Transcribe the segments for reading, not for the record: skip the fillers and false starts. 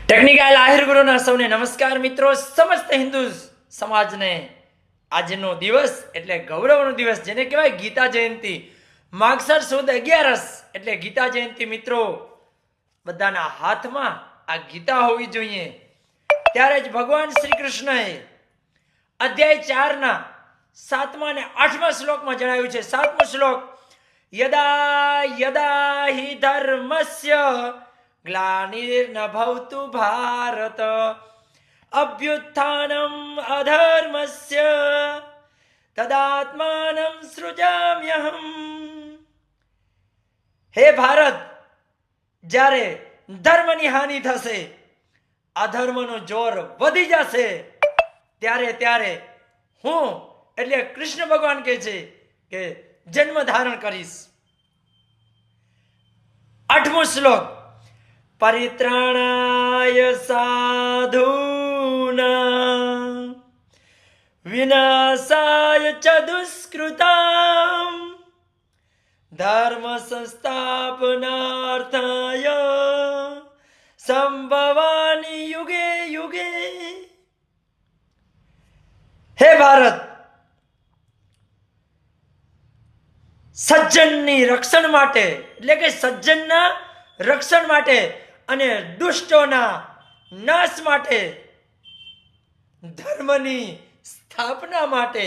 Technical Ahir ગુરુના સૌને નમસ્કાર મિત્રો. સમસ્ત હિન્દુ સમાજને આજનો દિવસ એટલે ગૌરવનો દિવસ, જેને કહેવાય ગીતા જયંતિ, માગસર સુદ 11 એટલે ગીતા જયંતિ. મિત્રો બધાના હાથમાં આ ગીતા હોવી જોઈએ. ત્યારે જ ભગવાન શ્રી કૃષ્ણએ અધ્યાય 4 7મા અને 8મા શ્લોકમાં જણાવ્યું છે. 7મો શ્લોક, યદા યદા હિ ધર્મસ્ય ગ્લાનિર્ન ભવતુ ભારત અભ્યુત્થાનમ અધર્મસ્ય તદાત્માનમ સૃજામ્યહમ. હે ભારત, જ્યારે ધર્મની હાનિ થશે, અધર્મનો જોર વધી જશે, ત્યારે હું એટલે કૃષ્ણ ભગવાન કહે છે કે જન્મ ધારણ કરીશ. 8મો શ્લોક, પરિત્રાણાય સાધૂનાં વિનાશાય ચ દુષ્કૃતાં ધર્મ સંસ્થાપનાર્થાય સંભવામિ યુગે યુગે. હે ભારત, સજ્જનની રક્ષણ માટે એટલે કે સજ્જનના રક્ષણ માટે અને દુષ્ટોના નાશ માટે, ધર્મની સ્થાપના માટે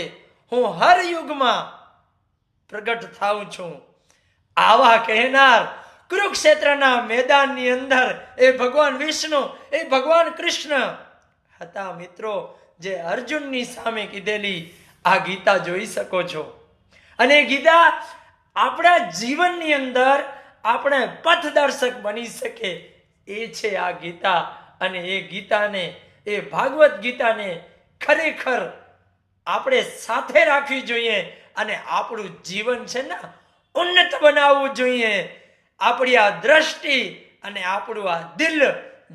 હું હર યુગમાં પ્રગટ થાઉં છું. આવા કહેનાર કુરુક્ષેત્રના મેદાનની અંદર એ ભગવાન વિષ્ણુ, એ ભગવાન કૃષ્ણ હતા. મિત્રો, જે અર્જુનની સામે કીધેલી આ ગીતા જોઈ શકો છો. અને ગીતા આપણા જીવનની અંદર આપણે પથદર્શક બની શકે એ છે આ ગીતા. અને એ ગીતાને, એ ભાગવત ગીતાને ખરેખર આપણે સાથે રાખવી જોઈએ અને આપણું જીવન છે ને ઉન્નત બનાવવું જોઈએ. આપણી આ દ્રષ્ટિ અને આપણું આ દિલ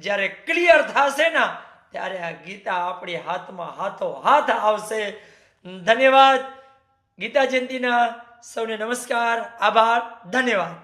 જ્યારે ક્લિયર થશે ને, ત્યારે આ ગીતા આપણી હાથમાં હાથો હાથ આવશે. ધન્યવાદ. ગીતા જયંતિના સૌને નમસ્કાર, આભાર, ધન્યવાદ.